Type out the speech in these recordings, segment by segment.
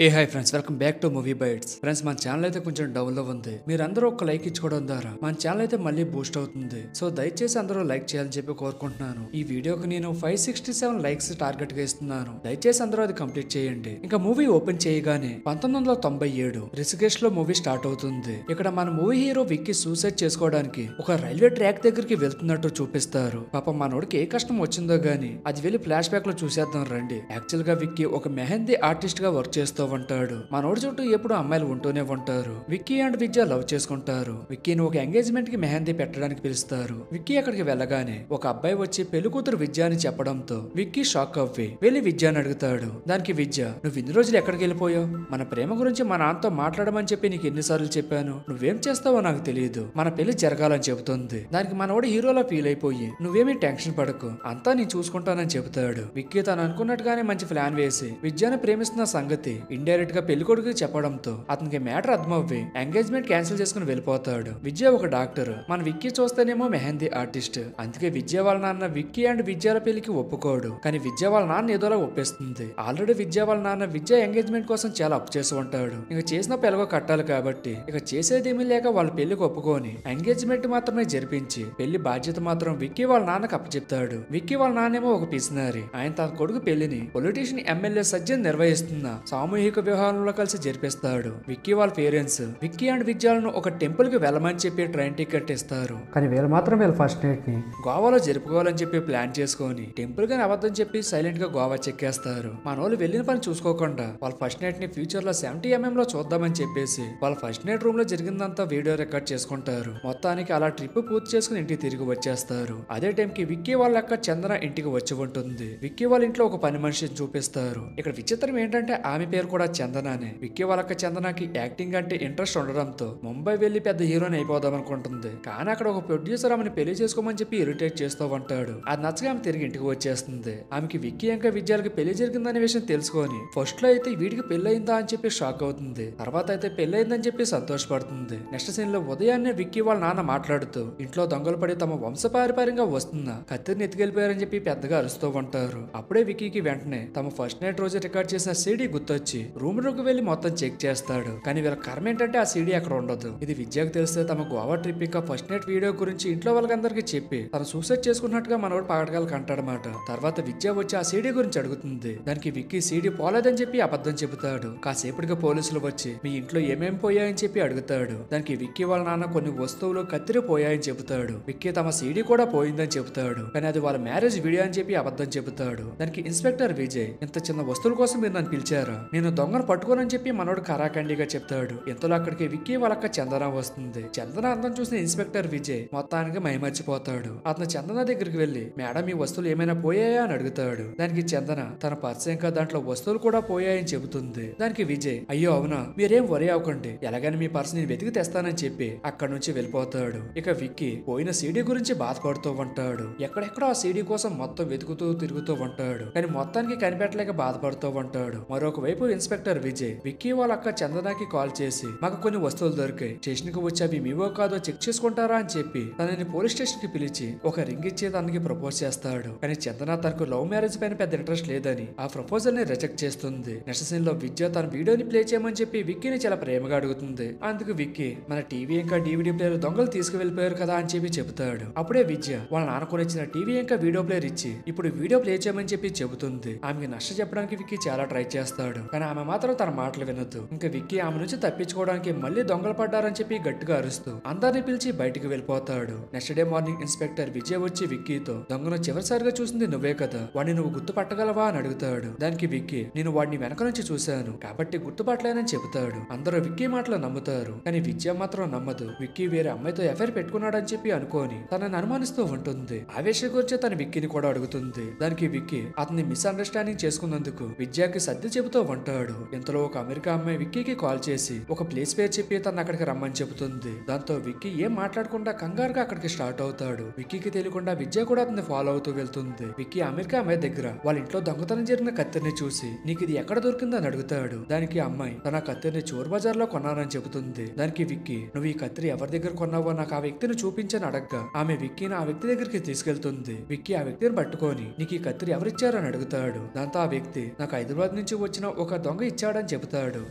A hi friends, welcome back to Movie Bites. Friends, మన channel అయితే కొంచెం down లో ఉంది. మీరందరూ ఒక లైక్ ఇచ్చుకోవడం ద్వారా మన ఛానల్ అయితే మళ్ళీ బూస్ట్ అవుతుంది. సో దయచేసి అందరూ లైక్ చేయాలని చెప్పి కోరుకుంటున్నాను. ఈ వీడియోకి నేను 567 లైక్స్ టార్గెట్ గా ఇస్తున్నాను. దయచేసి అందరూ అది కంప్లీట్ చేయండి. ఇంకా మూవీ ఓపెన్ చేయగానే 1997 రిషికేష్ లో మూవీ స్టార్ట్ అవుతుంది. ఇక్కడ మన మూవీ హీరో విక్కీ సూసైడ్ చేసుకోవడానికి ఒక రైల్వే ట్రాక్ దగ్గరికి వెళ్తున్నట్టు చూపిస్తారు. పాపం మనోడికి ఏ కష్టం వచ్చిందో గానీ అది వెళ్ళి ఫ్లాష్ బ్యాక్ లో చూసేద్దాం రండి. యాక్చువల్ గా విక్కీ ఒక మెహందీ ఆర్టిస్ట్ గా వర్క్ చేస్తూ ఉంటాడు. మనోడి చుట్టూ ఎప్పుడు అమ్మాయిలు ఉంటూనే ఉంటారు. విక్కీ అండ్ విద్య లవ్ చేసుకుంటారు. విక్కీని ఒక ఎంగేజ్మెంట్ కి మెహందీ పెట్టడానికి పిలుస్తారు. విక్కీ అక్కడికి వెళ్ళగానే ఒక అబ్బాయి వచ్చి పెళ్లి కూతురు విద్య అని చెప్పడంతో విక్కీ షాక్ అవ్వి వెళ్ళి విద్యని అడుగుతాడు. దానికి విద్య, నువ్వు ఇన్ని రోజులు ఎక్కడికి వెళ్ళిపోయావు? మన ప్రేమ గురించి మా నాన్నతో మాట్లాడమని చెప్పి నీకు ఎన్నిసార్లు చెప్పాను? నువ్వేం చేస్తావో నాకు తెలియదు. మన పెళ్లి జరగాలని చెబుతుంది. దానికి మనోడు హీరోలా ఫీల్ అయిపోయి, నువ్వేమీ టెన్షన్ పడకు, అంతా నేను చూసుకుంటానని చెబుతాడు. విక్కీ తను అనుకున్నట్టుగానే మంచి ప్లాన్ వేసి విద్యను ప్రేమిస్తున్న సంగతి ఇండైరెక్ట్ గా పెళ్లి కొడుకు చెప్పడంతో అతనికి మ్యాటర్ అర్థమవ్వి ఎంగేజ్మెంట్ క్యాన్సిల్ చేసుకుని వెళ్ళిపోతాడు. విద్య ఒక డాక్టర్. మన విక్కీ చూస్తేనేమో మెహందీ ఆర్టిస్ట్. అందుకే విద్య వాళ్ళ నాన్న విక్కీ అండ్ విద్యాల పెళ్లికి ఒప్పుకోడు. కానీ విద్య వాళ్ళ నాన్న ఏదోలా ఒప్పేస్తుంది. ఆల్రెడీ విద్య వాళ్ళ నాన్న విద్య ఎంగేజ్మెంట్ కోసం చాలా అప్పు చేసి ఉంటాడు. ఇక చేసిన పెళ్ళగో కట్టాలి కాబట్టి ఇక చేసేదేమీ లేక వాళ్ళ పెళ్లికి ఒప్పుకొని ఎంగేజ్మెంట్ మాత్రమే జరిపించి పెళ్లి బాధ్యత మాత్రం విక్కీ వాళ్ళ నాన్నకు అప్పచెప్తాడు. విక్కీ వాళ్ళ నాన్నేమో ఒక పిసినారి. ఆయన తన కొడుకు పెళ్లిని పొలిటీషియన్ ఎమ్మెల్యే సజ్జన్ నిర్వహిస్తున్న సామూహిక వివాహంలో కలిసి జరిపిస్తాడు. విక్కీ వాళ్ళ పేరెంట్స్ విక్కీ అండ్ విద్యాలను ఒక టెంపుల్ కి వెళ్ళమని చెప్పి ట్రైన్ టికెట్ ఇస్తారు. కానీ వీళ్ళు మాత్రం వీళ్ళ ఫస్ట్ నైట్ ని గోవాలో జరుపుకోవాలని చెప్పి ప్లాన్ చేసుకొని టెంపుల్ గాని అబద్ధం చెప్పి సైలెంట్ గా గోవా చెక్కేస్తారు. మన వాళ్ళు వెళ్ళిన పని చూసుకోకుండా వాళ్ళ ఫస్ట్ నైట్ ని ఫ్యూచర్ లో 70mm లో చూద్దామని చెప్పేసి వాళ్ళ ఫస్ట్ నైట్ రూమ్ లో జరిగిందంతా వీడియో రికార్డ్ చేసుకుంటారు. మొత్తానికి అలా ట్రిప్ పూర్తి చేసుకుని ఇంటికి తిరిగి వచ్చేస్తారు. అదే టైం కి విక్కీ వాళ్ళ అక్క చందన ఇంటికి వచ్చి ఉంటుంది. విక్కీ వాళ్ళ ఇంట్లో ఒక పని మనిషిని చూపిస్తారు. ఇక్కడ విచిత్రం ఏంటంటే ఆమె పేరు కూడా చందనానే. విక్కీ వాళ్ళక్క చందనకి యాక్టింగ్ అంటే ఇంట్రెస్ట్ ఉండడంతో ముంబై వెళ్లి పెద్ద హీరోని అయిపోదాం అనుకుంటుంది. కానీ అక్కడ ఒక ప్రొడ్యూసర్ ఆమెను పెళ్లి చేసుకోమని చెప్పి ఇరిటేట్ చేస్తూ ఉంటాడు. అది నచ్చగా ఆమె తిరిగి ఇంటికి వచ్చేస్తుంది. ఆమెకి విక్కీ ఇంకా విద్యాలకి పెళ్లి జరిగిందనే విషయం తెలుసుకొని ఫస్ట్ లో అయితే వీడికి పెళ్లయిందా అని చెప్పి షాక్ అవుతుంది. తర్వాత అయితే పెళ్లయిందని చెప్పి సంతోషపడుతుంది. నెక్స్ట్ సీన్ లో ఉదయాన్నే విక్కీ వాళ్ళ నాన్న మాట్లాడుతూ ఇంట్లో దొంగలు పడి తమ వంశపారంపర్యంగా వస్తున్న కత్తిని ఎత్తుకెళ్లిపోయారని చెప్పి పెద్దగా అరుస్తూ ఉంటారు. అప్పుడే విక్కీకి వెంటనే తమ ఫస్ట్ నైట్ రోజు రికార్డ్ చేసిన సీడీ గుర్తొచ్చి రూమ్ లోకి వెళ్లి మొత్తం చెక్ చేస్తాడు. కానీ వీళ్ళ కర్మ ఏంటంటే ఆ సీడీ అక్కడ ఉండదు. ఇది విద్యకు తెలిస్తే తమ గోవా ట్రిప్ ఇంకా ఫస్ట్ నైట్ వీడియో గురించి ఇంట్లో వాళ్ళకందరికీ చెప్పి తను సూసైడ్ చేసుకున్నట్టుగా మనోడు పాడగాలు కంటాడనమాట. తర్వాత విద్య వచ్చి ఆ సీడీ గురించి అడుగుతుంది. దానికి విక్కీ సీడీ పోలేదని చెప్పి అబద్ధం చెబుతాడు. కాసేపటిగా పోలీసులు వచ్చి మీ ఇంట్లో ఏమేం పోయాయని చెప్పి అడుగుతాడు. దానికి విక్కీ వాళ్ళ నాన్న కొన్ని వస్తువులు కత్తిరి పోయాయని చెబుతాడు. విక్కీ తమ సీడీ కూడా పోయిందని చెబుతాడు. కానీ అది వాళ్ళ మ్యారేజ్ వీడియో అని చెప్పి అబద్ధం చెబుతాడు. దానికి ఇన్స్పెక్టర్ విజయ్, ఇంత చిన్న వస్తువుల కోసం మీరు నన్ను పిలిచారా? నేను దొంగను పట్టుకోనని చెప్పి మనోడు కరాఖండిగా చెప్తాడు. ఇంతలో అక్కడికి విక్కీ వాళ్ళక్క చందన వస్తుంది. చందన అందం చూసిన ఇన్స్పెక్టర్ విజయ్ మొత్తానికి మైమర్చిపోతాడు. అతను చందన దగ్గరికి వెళ్లి మేడం ఈ వస్తువులు ఏమైనా పోయాయా అని అడుగుతాడు. దానికి చందన తన పర్స్ ఇంకా దాంట్లో వస్తువులు కూడా పోయాయని చెబుతుంది. దానికి విజయ్, అయ్యో అవునా, మీరేం వరి అవ్వకండి, ఎలాగని మీ పర్స్ నేను వెతికి తెస్తానని చెప్పి అక్కడి నుంచి వెళ్ళిపోతాడు. ఇక విక్కీ పోయిన సీడీ గురించి బాధపడుతూ ఉంటాడు. ఎక్కడెక్కడో ఆ సీడీ కోసం మొత్తం వెతుకుతూ తిరుగుతూ ఉంటాడు. కానీ మొత్తానికి కనిపెట్టలేక బాధపడుతూ ఉంటాడు. మరొక వైపు ఇన్స్పెక్టర్ విజయ్ విక్కీ వాళ్ళ అక్క చందనకి కాల్ చేసి మాకు కొన్ని వస్తువులు దొరికాయి, స్టేషన్ కి వచ్చి అవి మీవో కాదో చెక్ చేసుకుంటారా అని చెప్పి తనని పోలీస్ స్టేషన్ కి పిలిచి ఒక రింగ్ ఇచ్చి తనకి ప్రపోజ్ చేస్తాడు. కానీ చందన తనకు లవ్ మ్యారేజ్ పైన పెద్ద ఇంట్రెస్ట్ లేదని ఆ ప్రపోజల్ ని రిజెక్ట్ చేస్తుంది. నెక్స్ట్ సీన్ లో విద్య తన వీడియోని ప్లే చేయమని చెప్పి విక్కీని చాలా ప్రేమగా అడుగుతుంది. అందుకు విక్కీ మన టీవీ ఇంకా డివిడి ప్లేయర్ దొంగలు తీసుకువెళ్ళిపోయారు కదా అని చెప్పి చెబుతాడు. అప్పుడే విద్య వాళ్ళ నాన్న కొనిచ్చిన టీవీ ఇంకా వీడియో ప్లేయర్ ఇచ్చి ఇప్పుడు వీడియో ప్లే చేయమని చెప్పి చెబుతుంది. ఆమెకి నష్ట చెప్పడానికి విక్కీ చాలా ట్రై చేస్తాడు. కానీ ఆమె మాత్రం తన మాటలు వినొద్దు. ఇంకా విక్కీ ఆమె నుంచి తప్పించుకోవడానికి మళ్ళీ దొంగలు పడ్డారని చెప్పి గట్టిగా అరుస్తూ అందరిని పిలిచి బయటికి వెళ్ళిపోతాడు. Next day morning inspector Vijay వచ్చి విక్కీతో దొంగను చివరిసారిగా చూసింది నువ్వే కదా, వాడిని నువ్వు గుర్తుపట్టగలవా అని అడుగుతాడు. దానికి విక్కీ నేను వాడిని వెనక నుంచి చూశాను కాబట్టి గుర్తుపట్టలేనని చెబుతాడు. అందరూ విక్కీ మాటలు నమ్ముతారు. కానీ విద్య మాత్రం నమ్మదు. విక్కీ వేరే అమ్మాయితో ఎఫైర్ పెట్టుకున్నాడని చెప్పి అనుకోని తనని అనుమానిస్తూ ఉంటుంది. ఆ విషయం గురించి తన విక్కీని కూడా అడుగుతుంది. దానికి విక్కీ అతన్ని మిస్అండర్స్టాండింగ్ చేసుకున్నందుకు విద్యకి సర్ది చెబుతూ ఉంటాడు. ఇంతలో ఒక అమెరికా అమ్మాయి విక్కీకి కాల్ చేసి ఒక ప్లేస్ పేరు చెప్పి తను అక్కడికి రమ్మని చెబుతుంది. దాంతో విక్కీ ఏం మాట్లాడకుండా కంగారుగా అక్కడికి స్టార్ట్ అవుతాడు. విక్కీకి తెలియకుండా విద్య కూడా అతన్ని ఫాలో అవుతూ వెళ్తుంది. విక్కీ అమెరికా అమ్మాయి దగ్గర వాళ్ళ ఇంట్లో దొంగతనం జరిగిన కత్తిని చూసి నీకు ఇది ఎక్కడ దొరికిందో అని అడుగుతాడు. దానికి అమ్మాయి తన కత్తిని చోర్ బజార్ లో కొన్నానని చెబుతుంది. దానికి విక్కీ నువ్వు ఈ కత్తిని ఎవరి దగ్గర కొన్నావో నాకు ఆ వ్యక్తిని చూపించని అడగ్గా ఆమె విక్కీని ఆ వ్యక్తి దగ్గరికి తీసుకెళ్తుంది. విక్కీ ఆ వ్యక్తిని పట్టుకొని నీకు ఈ కత్తిని ఎవరిచ్చారని అడుగుతాడు. దాంతో ఆ వ్యక్తి నాకు హైదరాబాద్ నుంచి వచ్చిన ఒక దొంగ ఇచ్చాడని చెబుతాడు.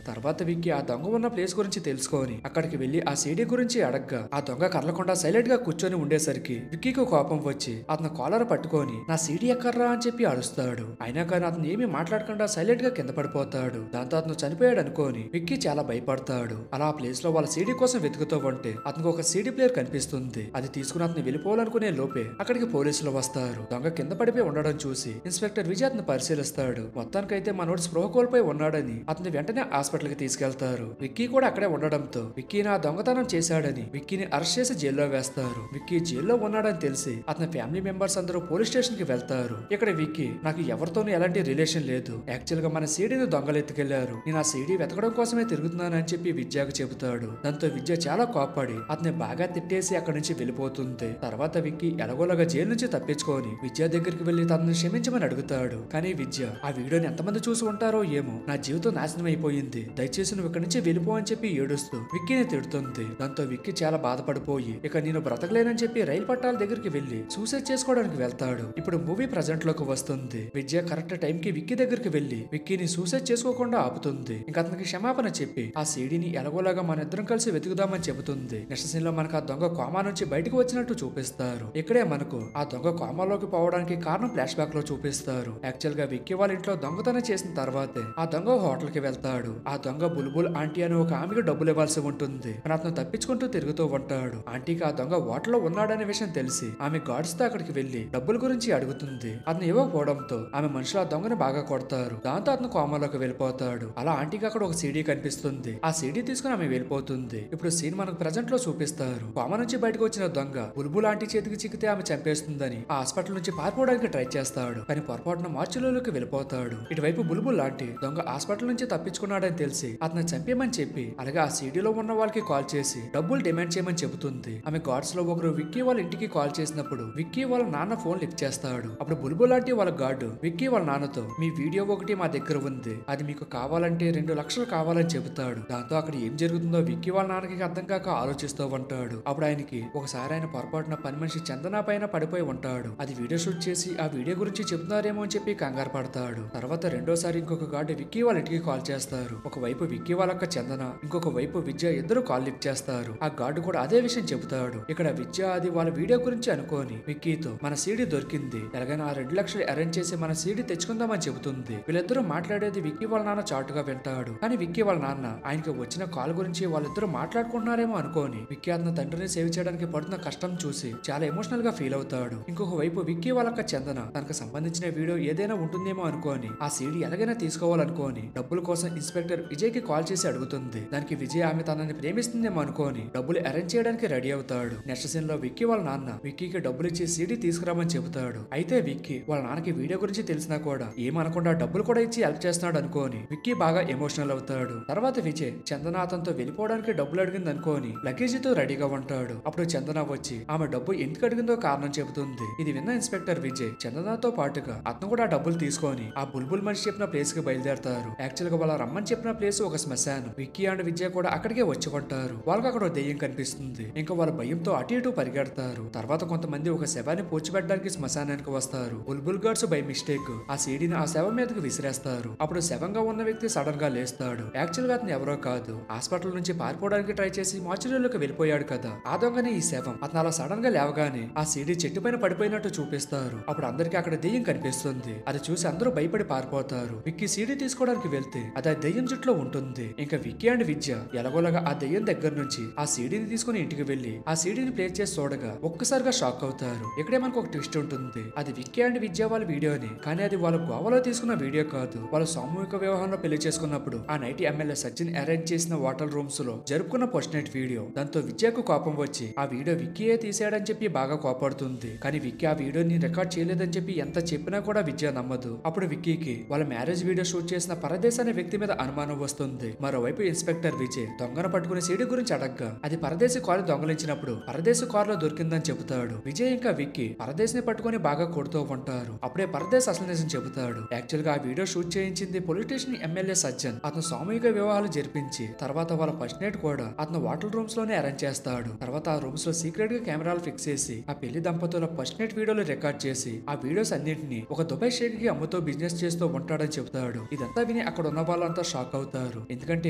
తర్వాత విక్కీ ఆ దొంగ ఉన్న ప్లేస్ గురించి తెలుసుకొని అక్కడికి వెళ్లి ఆ సీడీ గురించి అడగ్గా ఆ దొంగ కదలకుండా సైలెంట్ గా కూర్చొని ఉండేసరికి విక్కీకి కోపం వచ్చి అతను కాలర్ పట్టుకొని నా సీడీ ఎక్కర్రా అని చెప్పి అరుస్తాడు. అయినా కానీ అతను ఏమీ మాట్లాడకుండా సైలెంట్ గా కింద పడిపోతాడు. దాంతో అతను చనిపోయాడు అనుకోని విక్కీ చాలా భయపడతాడు. అలా ఆ ప్లేస్ లో వాళ్ళ సీడీ కోసం వెతుకుతూ ఉంటే అతనికి ఒక సీడీ ప్లేయర్ కనిపిస్తుంది. అది తీసుకుని అతను వెళ్ళిపోవాలనుకునే లోపే అక్కడికి పోలీసులు వస్తారు. దొంగ కింద పడిపోయి ఉండడం చూసి ఇన్స్పెక్టర్ విజయ్ అతను పరిశీలిస్తాడు. మొత్తానికైతే మనోడు స్పృహ కోల్పోయి ఉన్నాడని అతని వెంటనే హాస్పిటల్ కి తీసుకెళ్తారు. విక్కీ కూడా అక్కడే ఉండడంతో విక్కీ నా దొంగతనం చేశాడని విక్కీని అరెస్ట్ చేసి జైల్లో వేస్తారు. విక్కీ జైల్లో ఉన్నాడని తెలిసి అతని ఫ్యామిలీ మెంబర్స్ అందరూ పోలీస్ స్టేషన్ కి వెళ్తారు. ఇక్కడ విక్కీ నాకు ఎవరితోనూ ఎలాంటి రిలేషన్ లేదు, యాక్చువల్ గా మన సీడీని దొంగలు ఎత్తుకెళ్లారు, నేను ఆ సీడీ వెతకడం కోసమే తిరుగుతున్నానని చెప్పి విద్యకు చెబుతాడు. దాంతో విద్య చాలా కోప్పడి అతన్ని బాగా తిట్టేసి అక్కడి నుంచి వెళ్ళిపోతుంది. తర్వాత విక్కీ ఎలాగోలాగా జైలు నుంచి తప్పించుకొని విద్య దగ్గరికి వెళ్లి తనని క్షమించమని అడుగుతాడు. కానీ విద్య ఆ వీడియోని ఎంతమంది చూసి ఉంటారో ఏమో, నా జీవితం నాశనం అయిపోయింది, దయచేసి నువ్వు ఇక్కడి నుంచి వెళ్ళిపో అని చెప్పి ఏడుస్తూ విక్కీని తిడుతుంది. దాంతో విక్కీ చాలా బాధపడిపోయి ఇక నేను బ్రతకలేనని చెప్పి రైలు పట్టాల దగ్గరికి వెళ్లి సూసైడ్ చేసుకోవడానికి వెళ్తాడు. ఇప్పుడు మూవీ ప్రజెంట్ లోకి వస్తుంది. విద్య కరెక్ట్ టైం కి విక్కీ దగ్గరికి వెళ్లి విక్కీని సూసైడ్ చేసుకోకుండా ఆపుతుంది. ఇంకా అతనికి క్షమాపణ చెప్పి ఆ సీడీని ఎలాగోలాగా మన ఇద్దరం కలిసి వెతుకుదామని చెబుతుంది. నెక్స్ట్ సీన్ లో మనకు ఆ దొంగ కోమా నుంచి బయటకు వచ్చినట్టు చూపిస్తారు. ఇక్కడే మనకు ఆ దొంగ కోమాలోకి పోవడానికి కారణం ఫ్లాష్ బ్యాక్ లో చూపిస్తారు. యాక్చువల్ గా విక్కీ వాళ్ళ ఇంట్లో దొంగతనం చేసిన తర్వాతే ఆ దొంగ హోటల్ కి వెళ్తాడు. ఆ దొంగ బుల్బుల్ ఆంటీ అని ఒక ఆమెకి డబ్బులు ఇవ్వాల్సి ఉంటుంది. అతను తప్పించుకుంటూ తిరుగుతూ ఉంటాడు. ఆంటీకి ఆ దొంగ హోటల్లో ఉన్నాడనే విషయం తెలిసి ఆమె గార్డ్స్ తో అక్కడికి వెళ్లి డబ్బుల గురించి అడుగుతుంది. అతను ఇవ్వకపోవడంతో ఆమె మనుషులు ఆ దొంగని బాగా కొడతారు. దాంతో అతను కోమాలోకి వెళ్ళిపోతాడు. అలా ఆంటీకి అక్కడ ఒక సీడీ కనిపిస్తుంది. ఆ సీడీ తీసుకుని ఆమె వెళ్ళిపోతుంది. ఇప్పుడు సీన్ మనకు ప్రజెంట్ లో చూపిస్తారు. కోమా నుంచి బయటకు వచ్చిన దొంగ బుల్బుల్ ఆంటీ చేతికి చిక్కితే ఆమె చంపేస్తుందని ఆ హాస్పిటల్ నుంచి పారిపోవడానికి ట్రై చేస్తాడు. కానీ పొరపాటున మార్చులోకి వెళ్ళిపోతాడు. ఇటువైపు బుల్బుల్ ఆంటీ దొంగ హాస్పిటల్ నుంచి తప్పించుకున్నాడని తెలిసి అతను చంపేయమని చెప్పి అలాగే ఆ సీడీలో ఉన్న వాళ్ళకి కాల్ చేసి డబ్బులు డిమాండ్ చేయమని చెబుతుంది. ఆమె గార్డ్స్ లో ఒకరు విక్కీ వాళ్ళ ఇంటికి కాల్ చేసినప్పుడు విక్కీ వాళ్ళ నాన్న ఫోన్ లిఫ్ట్ చేస్తాడు. అప్పుడు బుల్బుల్ ఆంటీ వాళ్ళ గార్డు విక్కీ వాళ్ళ నాన్నతో మీ వీడియో ఒకటి మా దగ్గర ఉంది, అది మీకు కావాలంటే 2 లక్షలు కావాలని చెబుతాడు. దాంతో అక్కడ ఏం జరుగుతుందో విక్కీ వాళ్ళ నాన్నకి అర్థం కాక ఆలోచిస్తూ ఉంటాడు. అప్పుడు ఆయనకి ఒకసారి ఆయన పొరపాటున పని మనిషి చందన పైన పడిపోయి ఉంటాడు. అది వీడియో షూట్ చేసి ఆ వీడియో గురించి చెప్తున్నారేమో అని చెప్పి కంగారు పడతాడు. తర్వాత రెండోసారి ఇంకొక గార్డు విక్కీ వాళ్ళ ఇంటికి కాల్ చేస్తారు. ఒకవైపు విక్కీ వాళ్ళక్క చందన, ఇంకొక వైపు విద్య ఇద్దరు కాల్ లిఫ్ట్ చేస్తారు. ఆ గార్డు కూడా అదే విషయం చెబుతాడు. ఇక్కడ విద్య అది వాళ్ళ వీడియో గురించి అనుకోని విక్కీతో మన సీడీ దొరికింది, ఎలాగైనా ఆ 2 లక్షలు అరేంజ్ చేసి మన సీడీ తెచ్చుకుందామని చెబుతుంది. వీళ్ళిద్దరూ మాట్లాడేది విక్కీ వాళ్ళ నాన్న చాటుగా వింటాడు. కానీ విక్కీ వాళ్ళ నాన్న ఆయనకి వచ్చిన కాల్ గురించి వాళ్ళిద్దరూ మాట్లాడుకుంటున్నారేమో అనుకోని విక్కీ అతని తండ్రిని సేవ్ చేయడానికి పడుతున్న కష్టం చూసి చాలా ఎమోషనల్ గా ఫీల్ అవుతాడు. ఇంకొక వైపు విక్కీ వాళ్ళక్క చందన తనకు సంబంధించిన వీడియో ఏదైనా ఉంటుందేమో అనుకోని ఆ సీడీ ఎలాగైనా తీసుకోవాలనుకోని డబ్బుల కోసం ఇన్స్పెక్టర్ విజయ్ కి కాల్ చేసి అడుగుతుంది. దానికి విజయ్ ఆమె తనని ప్రేమిస్తుందేమో అనుకోని డబ్బులు అరేంజ్ చేయడానికి రెడీ అవుతాడు. నెక్స్ట్ సీన్ లో విక్కీ వాళ్ళ నాన్న విక్కీకి డబ్బులు ఇచ్చి సీడీ తీసుకురామని చెబుతాడు. అయితే విక్కీ వాళ్ళ నాన్నకి వీడియో గురించి తెలిసినా కూడా ఏమనకుండా డబ్బులు కూడా ఇచ్చి హెల్ప్ చేస్తున్నాడు అనుకోని విక్కీ బాగా ఎమోషనల్ అవుతాడు. తర్వాత విజయ్ చందన అతనితో వెళ్ళిపోవడానికి డబ్బులు అడిగింది అనుకోని లగేజీతో రెడీగా ఉంటాడు. అప్పుడు చందన వచ్చి ఆమె డబ్బు ఎందుకు అడిగిందో కారణం చెబుతుంది. ఇది విన్న ఇన్స్పెక్టర్ విజయ్ చందనతో పాటుగా అతను కూడా డబ్బులు తీసుకొని ఆ బుల్బుల్ మనిషి చెప్పిన ప్లేస్ కి బయలుదేరతారు. యాక్చువల్ గా వాళ్ళ రమ్మని చెప్పిన ప్లేస్ ఒక శ్మశానం. విక్కీ అండ్ విజయ్ కూడా అక్కడికే వచ్చి కొంటారు. వాళ్ళకి అక్కడ దెయ్యం కనిపిస్తుంది. ఇంకా వాళ్ళ భయంతో అటు ఇటు పరిగెడతారు. తర్వాత కొంతమంది ఒక శవాన్ని పూడ్చిపెట్టడానికి శ్మశానానికి వస్తారు. బుల్బుల్ గార్డ్స్ బై మిస్టేక్ ఆ సీడీని ఆ శవం మీదకి విసిరేస్తారు. అప్పుడు శవంగా ఉన్న వ్యక్తి సడన్ గా లేస్తాడు. యాక్చువల్ గా అతను ఎవరో కాదు, హాస్పిటల్ నుంచి పారిపోవడానికి ట్రై చేసి మార్చురీలోకి వెళ్ళిపోయాడు కదా, ఆ దొంగనే ఈ శవం. అతను అలా సడన్ గా లేవగానే ఆ సీడీ చెట్టు పైన పడిపోయినట్టు చూపిస్తారు. అప్పుడు అందరికి అక్కడ దెయ్యం కనిపిస్తుంది. అది చూసి అందరూ భయపడి పారిపోతారు. విక్కీ సీడీ తీసుకోవడానికి వెళ్తే అది ఆ దెయ్యం జుట్లో ఉంటుంది. ఇంకా విక్కీ అండ్ విద్య ఎలాగోలాగా ఆ దెయ్యం దగ్గర నుంచి ఆ సీడీని తీసుకుని ఇంటికి వెళ్లి ఆ సీడీని ప్లే చేసి చూడగా ఒక్కసారిగా షాక్ అవుతారు. ఇక్కడే మనకు ఒక ట్విస్ట్ ఉంటుంది. అది విక్కీ అండ్ విద్య వాళ్ళ వీడియోని, కానీ అది వాళ్ళ గోవాలో తీసుకున్న వీడియో కాదు. వాళ్ళు సామూహిక వివాహంలో పెళ్లి చేసుకున్నప్పుడు ఆ నైట్ ఎమ్మెల్యే సచిన్ అరేంజ్ చేసిన వాటర్ రూమ్స్ లో జరుపుకున్న పోస్ట్ నైట్ వీడియో. దాంతో విద్యకు కోపం వచ్చి ఆ వీడియో విక్కీయే తీసాడని చెప్పి బాగా కోపడుతుంది. కానీ విక్కీ ఆ వీడియోని రికార్డ్ చేయలేదని చెప్పి ఎంత చెప్పినా కూడా విద్య నమ్మదు. అప్పుడు విక్కీకి వాళ్ళ మ్యారేజ్ వీడియో షూట్ చేసిన పరదేశ్ అనే వ్యక్తి మీద అనుమానం వస్తుంది. మరోవైపు ఇన్స్పెక్టర్ విజయ్ దొంగను పట్టుకుని సీడీ గురించి అడగ్గా అది పరదేశి కారు దొంగలించినప్పుడు పరదేశి కారులో దొరికిందని చెబుతాడు. విజయ్ ఇంకా విక్కీ పరదేశ్ ని పట్టుకుని బాగా కొడుతూ ఉంటారు. అప్పుడే పరదేశ్ అసలు నిజం చెబుతాడు. యాక్చువల్ గా ఆ వీడియో షూట్ చేయించింది పొలిటీషియన్ ఎమ్మెల్యే సజ్జన్. అతను సామూహిక వివాహాలు జరిపించి తర్వాత వాళ్ళ ఫస్ట్ నైట్ కూడా అతను వాటర్ రూమ్స్ లోనే అరేంజ్ చేస్తాడు. తర్వాత ఆ రూమ్స్ లో సీక్రెట్ గా కెమెరాలు ఫిక్స్ చేసి ఆ పెళ్లి దంపతుల ఫస్ట్ నైట్ వీడియోలు రికార్డ్ చేసి ఆ వీడియోస్ అన్నింటినీ ఒక దుబాయ్ షేక్ కి అమ్ముతూ బిజినెస్ చేస్తూ ఉంటాడని చెబుతాడు. ఇదంతా విని అక్కడ ఉన్న వాళ్ళంతా షాక్ అవుతారు. ఎందుకంటే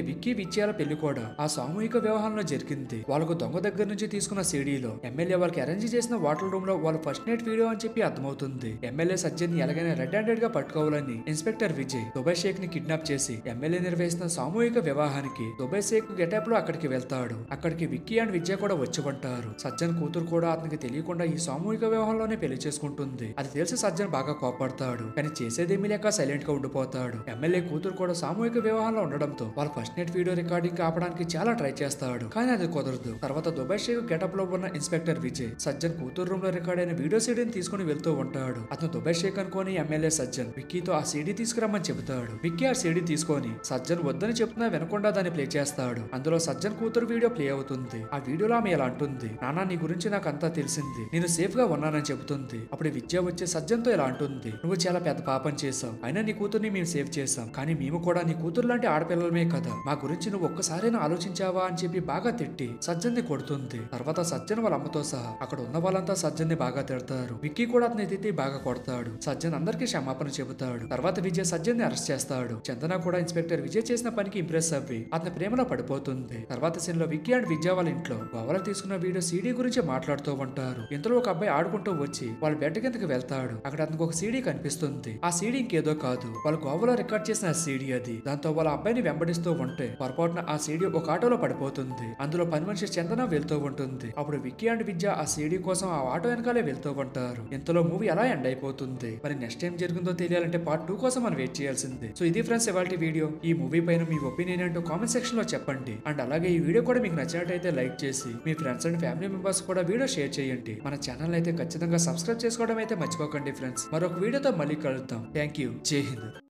విక్కీ విజయాల పెళ్లి కూడా ఆ సామూహిక వివాహంలో జరిగింది. వాళ్ళకు దొంగ దగ్గర నుంచి తీసుకున్న సీడీలో ఎమ్మెల్యే వాళ్ళకి అరేంజ్ చేసిన వాటర్ రూమ్ లో వాళ్ళ ఫస్ట్ నైట్ వీడియో అని చెప్పి అర్థమవుతుంది. ఎమ్మెల్యే సజ్జన్ ని ఎలాగైనా రెడ్ హ్యాండెడ్ గా పట్టుకోవాలని ఇన్స్పెక్టర్ విజయ్ దుబాయ్ షేక్ ని కిడ్నాప్ చేసి ఎమ్మెల్యే నిర్వహిస్తున్న సామూహిక వివాహానికి దుబాయ్ షేక్ గెటప్ లో అక్కడికి వెళ్తాడు. అక్కడికి విక్కీ అండ్ విజయ్ కూడా వచ్చి ఉంటారు. సజ్జన్ కూతురు కూడా అతనికి తెలియకుండా ఈ సామూహిక వివాహంలోనే పెళ్లి చేసుకుంటుంది. అది తెలిసి సజ్జన్ బాగా కోపడతాడు. కానీ చేసేదేమీ లేక సైలెంట్ గా ఉండిపోతాడు. ఎమ్మెల్యే కూతురు కూడా సామూహిక వివాహంలో ఉండడంతో వాళ్ళ ఫస్ట్ నైట్ వీడియో రికార్డింగ్ ఆపడానికి చాలా ట్రై చేస్తాడు. కానీ అది కుదరదు. తర్వాత దుబాయ్ షేక్ గెటప్ లో ఉన్న ఇన్స్పెక్టర్ విజయ్ సజ్జన్ కూతురు రూమ్ లో రికార్డ్ అయిన వీడియో సీడీని తీసుకుని వెళ్తూ ఉంటాడు. అతను దుబాయ్ షేక్ అనుకోని ఎమ్మెల్యే సజ్జన్ విక్కీతో ఆ సీడీ తీసుకురమ్మని చెబుతాడు. విక్కీ ఆ సీడీ తీసుకొని సజ్జన్ వద్దని చెప్తున్నా వినకుండా దాన్ని ప్లే చేస్తాడు. అందులో సజ్జన్ కూతురు వీడియో ప్లే అవుతుంది. ఆ వీడియోలో ఆమె ఇలా అంటుంది, నాన్న నీ గురించి నాకు అంతా తెలిసింది, నేను సేఫ్ గా ఉన్నానని చెబుతుంది. అప్పుడు విద్య వచ్చే సజ్జన్ తో ఇలా అంటుంది, నువ్వు చాలా పెద్ద పాపం చేసావు, అయినా నీ కూతుర్ని మేము సేవ్ చేసాం, కానీ మేము కూడా నీ కూతురు లాంటి ఆడపిల్లలమే కదా, మా గురించి నువ్వు ఒక్కసారైనా ఆలోచించావా అని చెప్పి బాగా తిట్టి సజ్జన్ ని కొడుతుంది. తర్వాత సజ్జన్ వాళ్ళ అమ్మతో సహా అక్కడ ఉన్న వాళ్ళంతా సజ్జన్ ని బాగా తిడతారు. విక్కీ కూడా అతని తిట్టి బాగా కొడతాడు. సజ్జన్ అందరికీ క్షమాపణ చెబుతాడు. తర్వాత విజయ్ సజ్జన్ ని అరెస్ట్ చేస్తాడు. చందన కూడా ఇన్స్పెక్టర్ విజయ్ చేసిన పనికి ఇంప్రెస్ అవ్వి అతని ప్రేమలో పడిపోతుంది. తర్వాత సీన్ లో విక్కీ అండ్ విద్య వాళ్ళ ఇంట్లో గోవాలో తీసుకున్న వీడియో సీడీ గురించి మాట్లాడుతూ ఉంటారు. ఇంతలో ఒక అబ్బాయి ఆడుకుంటూ వచ్చి వాళ్ళ బెడ్ కిందకి వెళ్తాడు. అక్కడ అతనికి ఒక సీడీ కనిపిస్తుంది. ఆ సీడీ ఇంకేదో కాదు, వాళ్ళు గోవాలో రికార్డ్ చేసిన సీడీ అది. దాంతో వాళ్ళ అబ్బాయిని వెంబడిస్తూ ఉంటే పొరపాటున ఆ సీడీ ఒక ఆటోలో పడిపోతుంది. అందులో పని మనిషి చందన వెళ్తూ ఉంటుంది. అప్పుడు విక్కీ అండ్ విద్య ఆ సీడీ కోసం ఆ ఆటో వెనకాలే వెళ్తూ ఉంటారు. ఇంతలో మూవీ అలా ఎండ్ అయిపోతుంది. మరి నెక్స్ట్ టైం జరిగిందో తెలియాలంటే పార్ట్ 2 కోసం మనం వెయిట్ చేయాల్సిందే. సో ఇది ఫ్రెండ్స్ ఇవాల్టి వీడియో. ఈ మూవీ పైన మీ ఒపీనియన్ ఏంటో కామెంట్ సెక్షన్ లో చెప్పండి. అండ్ అలాగే ఈ వీడియో కూడా మీకు నచ్చినట్టయితే లైక్ చేసి మీ ఫ్రెండ్స్ అండ్ ఫ్యామిలీ మెంబర్స్ కూడా వీడియో షేర్ చేయండి. మన ఛానల్ అయితే ఖచ్చితంగా సబ్స్క్రైబ్ చేసుకోవడం అయితే మర్చిపోకండి ఫ్రెండ్స్. మరొక వీడియోతో మళ్ళీ కలుద్దాం. Thank you. జై హింద్.